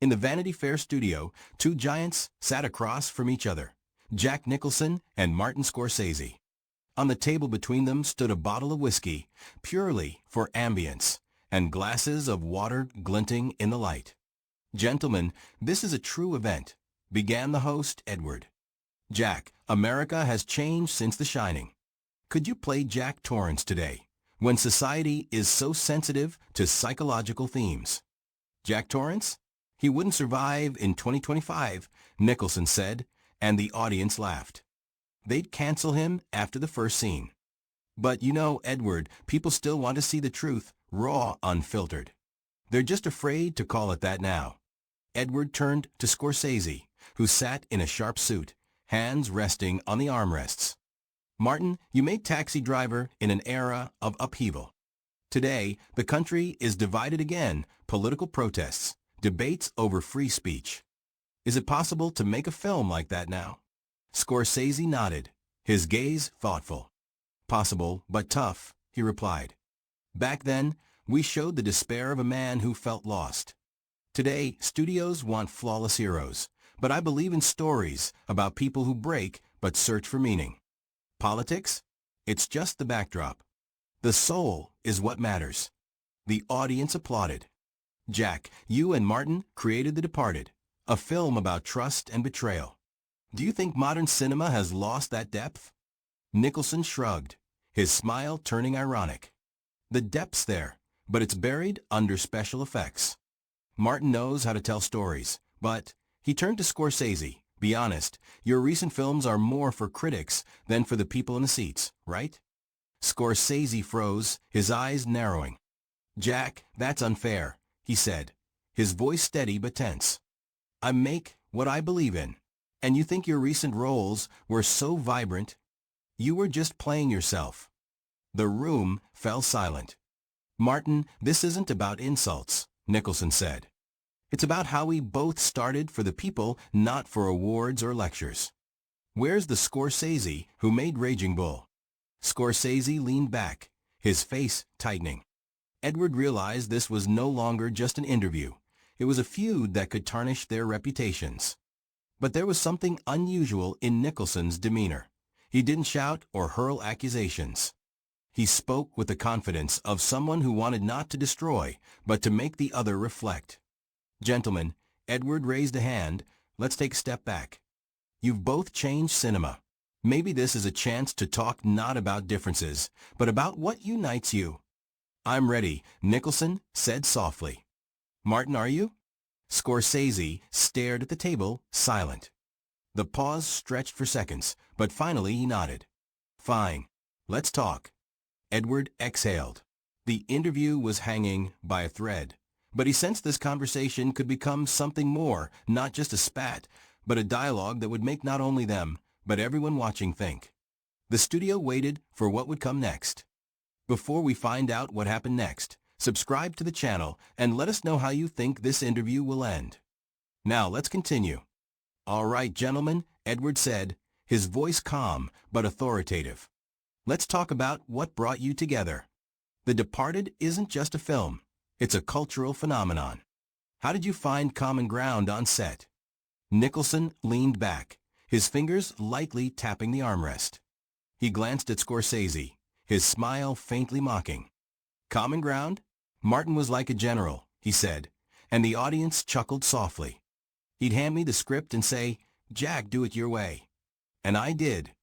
In the Vanity Fair studio, two giants sat across from each other, Jack Nicholson and Martin Scorsese. On the table between them stood a bottle of whiskey, purely for ambience, and glasses of water glinting in the light. "Gentlemen, this is a true event," began the host, Edward. "Jack, America has changed since The Shining. Could you play Jack Torrance today, when society is so sensitive to psychological themes?" "Jack Torrance? He wouldn't survive in 2025, Nicholson said, and the audience laughed. They'd cancel him after the first scene. "But you know, Edward, people still want to see the truth, raw, unfiltered. They're just afraid to call it that now." Edward turned to Scorsese, who sat in a sharp suit, hands resting on the armrests. "Martin, you made Taxi Driver in an era of upheaval. Today, the country is divided again, political protests, debates over free speech. Is it possible to make a film like that now?" Scorsese nodded, his gaze thoughtful. "Possible, but tough," he replied. "Back then, we showed the despair of a man who felt lost. Today, studios want flawless heroes, but I believe in stories about people who break but search for meaning. Politics? It's just the backdrop. The soul is what matters." The audience applauded. "Jack, you and Martin created The Departed, a film about trust and betrayal. Do you think modern cinema has lost that depth?" Nicholson shrugged, his smile turning ironic. "The depth's there, but it's buried under special effects. Martin knows how to tell stories, but," he turned to Scorsese, "be honest, your recent films are more for critics than for the people in the seats, right?" Scorsese froze, his eyes narrowing. "Jack, that's unfair," he said, his voice steady but tense. "I make what I believe in, and you think your recent roles were so vibrant? You were just playing yourself." The room fell silent. "Martin, this isn't about insults," Nicholson said. "It's about how we both started for the people, not for awards or lectures. Where's the Scorsese who made Raging Bull?" Scorsese leaned back, his face tightening. Edward realized this was no longer just an interview. It was a feud that could tarnish their reputations. But there was something unusual in Nicholson's demeanor. He didn't shout or hurl accusations. He spoke with the confidence of someone who wanted not to destroy, but to make the other reflect. "Gentlemen," Edward raised a hand, "let's take a step back. You've both changed cinema. Maybe this is a chance to talk not about differences, but about what unites you." "I'm ready," Nicholson said softly. "Martin, are you?" Scorsese stared at the table, silent. The pause stretched for seconds, but finally he nodded. "Fine. Let's talk." Edward exhaled. The interview was hanging by a thread, but he sensed this conversation could become something more, not just a spat, but a dialogue that would make not only them, but everyone watching think. The studio waited for what would come next. Before we find out what happened next, subscribe to the channel and let us know how you think this interview will end. Now let's continue. "All right, gentlemen," Edward said, his voice calm but authoritative. "Let's talk about what brought you together. The Departed isn't just a film. It's a cultural phenomenon. How did you find common ground on set?" Nicholson leaned back, his fingers lightly tapping the armrest. He glanced at Scorsese, his smile faintly mocking. "Common ground? Martin was like a general," he said, and the audience chuckled softly. "He'd hand me the script and say, 'Jack, do it your way.' And I did.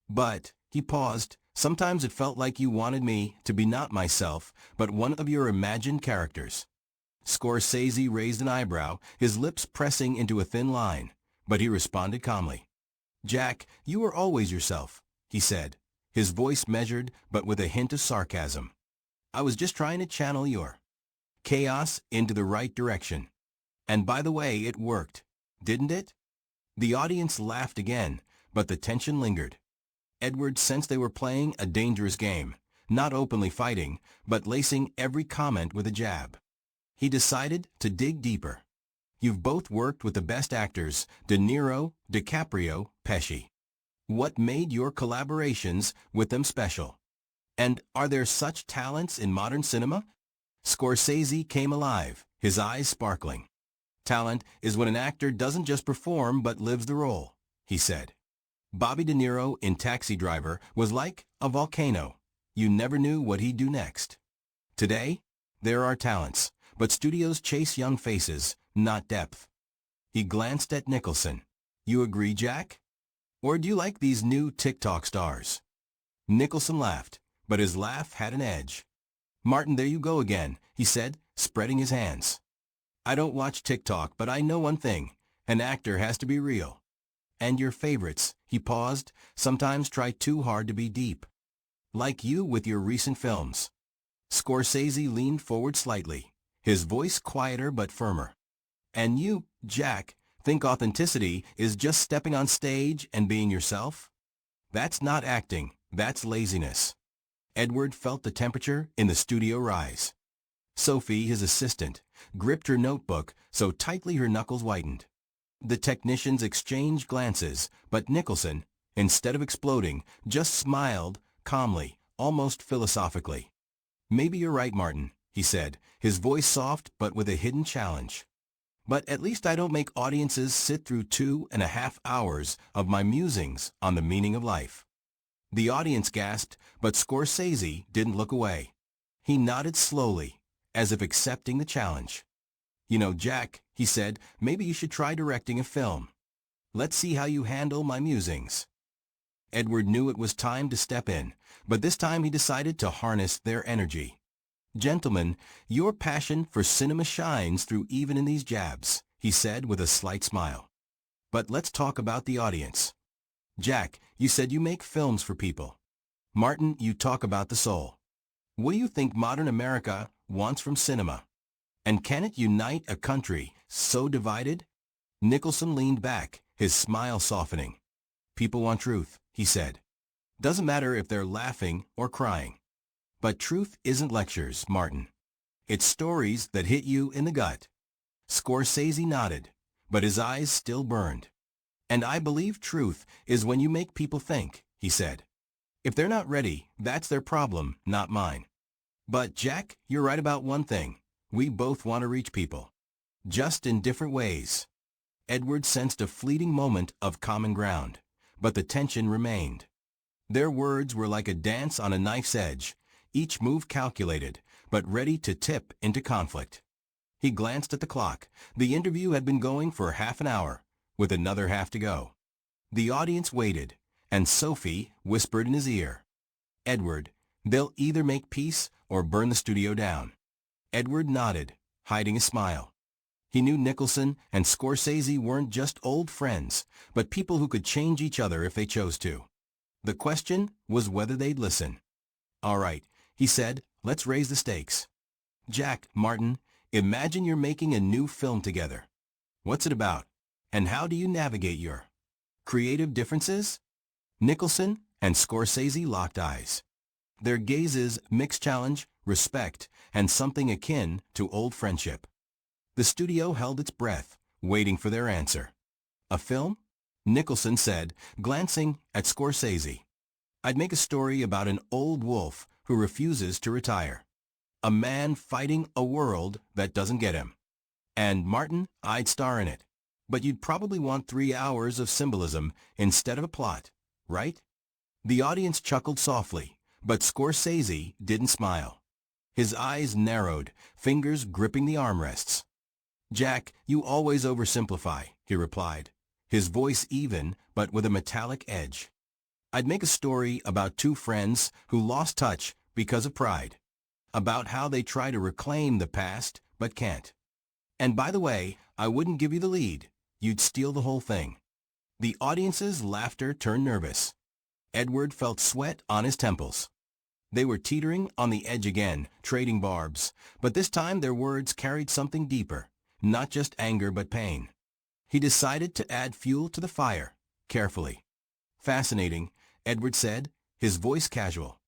But," he paused, "sometimes it felt like you wanted me to be not myself, but one of your imagined characters." Scorsese raised an eyebrow, his lips pressing into a thin line, but he responded calmly. "Jack, you were always yourself," he said, his voice measured but with a hint of sarcasm. "I was just trying to channel your chaos into the right direction. And by the way, it worked, didn't it?" The audience laughed again, but the tension lingered. Edward sensed they were playing a dangerous game, not openly fighting, but lacing every comment with a jab. He decided to dig deeper. "You've both worked with the best actors, De Niro, DiCaprio, Pesci. What made your collaborations with them special? And are there such talents in modern cinema?" Scorsese came alive, his eyes sparkling. Talent is when an actor doesn't just perform but lives the role, he said. Bobby De Niro in Taxi Driver was like a volcano. You never knew what he'd do next. Today, there are talents, but studios chase young faces, not depth. He glanced at Nicholson. You agree, Jack? Or do you like these new TikTok stars? Nicholson laughed, but his laugh had an edge. Martin, there you go again, he said, spreading his hands. I don't watch TikTok, but I know one thing. An actor has to be real. And your favorites, he paused, sometimes try too hard to be deep. Like you with your recent films. Scorsese leaned forward slightly, his voice quieter but firmer. And you, Jack, think authenticity is just stepping on stage and being yourself? That's not acting, that's laziness. Edward felt the temperature in the studio rise. Sophie, his assistant, gripped her notebook so tightly her knuckles whitened. The technicians exchanged glances, but Nicholson, instead of exploding, just smiled, calmly, almost philosophically. Maybe you're right, Martin, he said, his voice soft but with a hidden challenge. But at least I don't make audiences sit through 2.5 hours of my musings on the meaning of life. The audience gasped, but Scorsese didn't look away. He nodded slowly, as if accepting the challenge. You know, Jack, he said, maybe you should try directing a film. Let's see how you handle my musings. Edward knew it was time to step in, but this time he decided to harness their energy. Gentlemen, your passion for cinema shines through even in these jabs, he said with a slight smile. But let's talk about the audience. Jack, you said you make films for people. Martin, you talk about the soul. What do you think modern America wants from cinema? And can it unite a country so divided? Nicholson leaned back, his smile softening. People want truth, he said. Doesn't matter if they're laughing or crying. But truth isn't lectures, Martin. It's stories that hit you in the gut. Scorsese nodded, but his eyes still burned. And I believe truth is when you make people think, he said. If they're not ready, that's their problem, not mine. But Jack, you're right about one thing. We both want to reach people. Just in different ways. Edward sensed a fleeting moment of common ground, but the tension remained. Their words were like a dance on a knife's edge, each move calculated, but ready to tip into conflict. He glanced at the clock. The interview had been going for half an hour, with another half to go. The audience waited, and Sophie whispered in his ear, Edward, they'll either make peace or burn the studio down. Edward nodded, hiding a smile. He knew Nicholson and Scorsese weren't just old friends, but people who could change each other if they chose to. The question was whether they'd listen. All right, he said, let's raise the stakes. Jack, Martin, imagine you're making a new film together. What's it about? And how do you navigate your creative differences? Nicholson and Scorsese locked eyes. Their gazes mixed challenge, respect, and something akin to old friendship. The studio held its breath, waiting for their answer. A film? Nicholson said, glancing at Scorsese. I'd make a story about an old wolf who refuses to retire. A man fighting a world that doesn't get him. And Martin, I'd star in it. But you'd probably want 3 hours of symbolism instead of a plot, right? The audience chuckled softly, but Scorsese didn't smile. His eyes narrowed, fingers gripping the armrests. Jack, you always oversimplify, he replied, his voice even, but with a metallic edge. I'd make a story about two friends who lost touch because of pride. About how they try to reclaim the past, but can't. And by the way, I wouldn't give you the lead. You'd steal the whole thing. The audience's laughter turned nervous. Edward felt sweat on his temples. They were teetering on the edge again, trading barbs, but this time their words carried something deeper, not just anger but pain. He decided to add fuel to the fire, carefully. Fascinating, Edward said, his voice casual.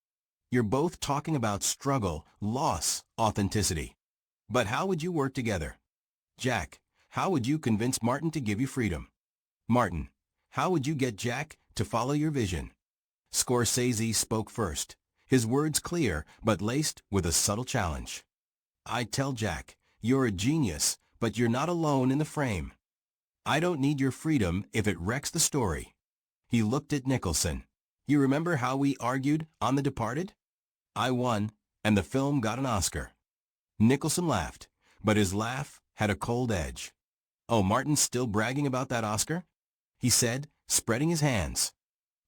You're both talking about struggle, loss, authenticity. But how would you work together? Jack, how would you convince Martin to give you freedom? Martin, how would you get Jack to follow your vision? Scorsese spoke first, his words clear but laced with a subtle challenge. I'd tell Jack, you're a genius, but you're not alone in the frame. I don't need your freedom if it wrecks the story." He looked at Nicholson. "You remember how we argued on The Departed? I won, and the film got an Oscar." Nicholson laughed, but his laugh had a cold edge. "Oh, Martin's still bragging about that Oscar?" he said, spreading his hands.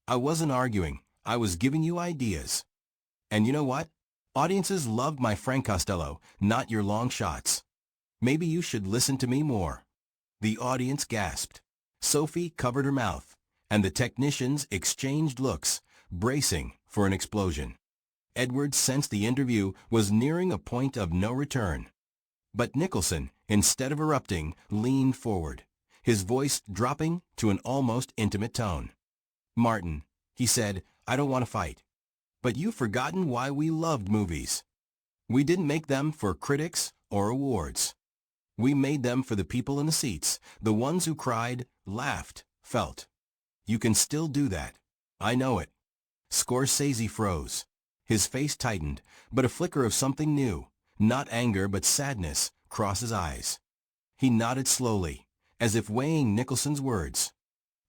"I wasn't arguing. I was giving you ideas. And you know what? Audiences loved my Frank Costello, not your long shots. Maybe you should listen to me more." The audience gasped. Sophie covered her mouth, and the technicians exchanged looks, bracing for an explosion. Edward sensed the interview was nearing a point of no return. But Nicholson, instead of erupting, leaned forward, his voice dropping to an almost intimate tone. "Martin," he said, "I don't want to fight. But you've forgotten why we loved movies. We didn't make them for critics or awards. We made them for the people in the seats, the ones who cried, laughed, felt. You can still do that. I know it." Scorsese froze. His face tightened, but a flicker of something new, not anger but sadness, crossed his eyes. He nodded slowly, as if weighing Nicholson's words.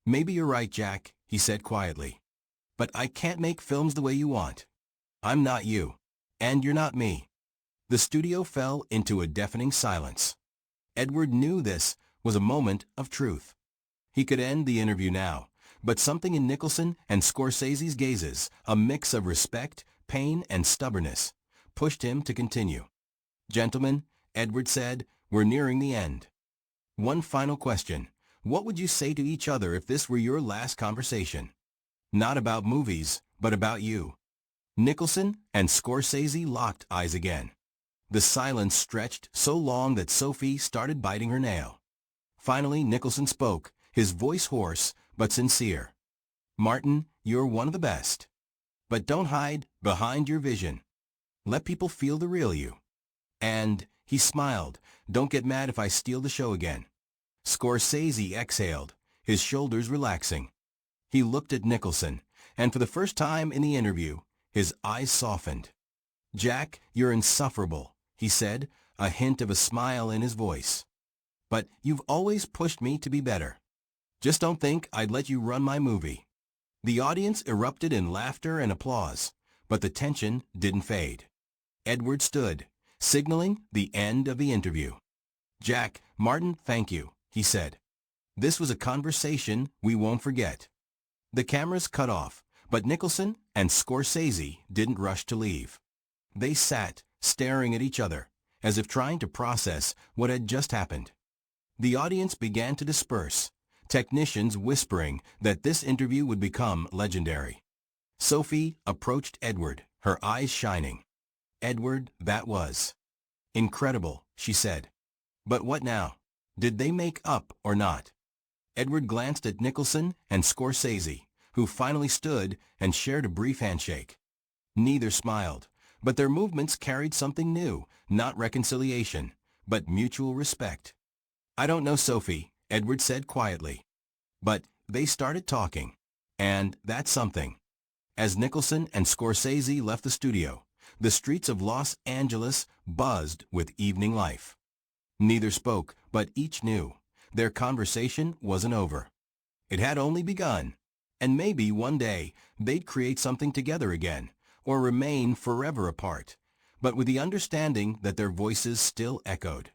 "Maybe you're right, Jack," he said quietly. "But I can't make films the way you want. I'm not you. And you're not me." The studio fell into a deafening silence. Edward knew this was a moment of truth. He could end the interview now, but something in Nicholson and Scorsese's gazes, a mix of respect, pain, and stubbornness, pushed him to continue. "Gentlemen," Edward said, "we're nearing the end. One final question. What would you say to each other if this were your last conversation? Not about movies, but about you." Nicholson and Scorsese locked eyes again. The silence stretched so long that Sophie started biting her nail. Finally, Nicholson spoke, his voice hoarse but sincere. "Martin, you're one of the best. But don't hide behind your vision. Let people feel the real you. And," he smiled, "don't get mad if I steal the show again." Scorsese exhaled, his shoulders relaxing. He looked at Nicholson, and for the first time in the interview, his eyes softened. "Jack, you're insufferable," he said, a hint of a smile in his voice. "But you've always pushed me to be better. Just don't think I'd let you run my movie." The audience erupted in laughter and applause, but the tension didn't fade. Edward stood, signaling the end of the interview. "Jack, Martin, thank you," he said. "This was a conversation we won't forget." The cameras cut off, but Nicholson and Scorsese didn't rush to leave. They sat, staring at each other, as if trying to process what had just happened. The audience began to disperse, technicians whispering that this interview would become legendary. Sophie approached Edward, her eyes shining. "Edward, that was incredible," she said. "But what now? Did they make up or not?" Edward glanced at Nicholson and Scorsese, who finally stood and shared a brief handshake. Neither smiled, but their movements carried something new, not reconciliation, but mutual respect. "I don't know, Sophie," Edward said quietly. But they started talking, and that's something. As Nicholson and Scorsese left the studio, the streets of Los Angeles buzzed with evening life. Neither spoke, but each knew their conversation wasn't over. It had only begun, and maybe one day they'd create something together again, or remain forever apart, but with the understanding that their voices still echoed.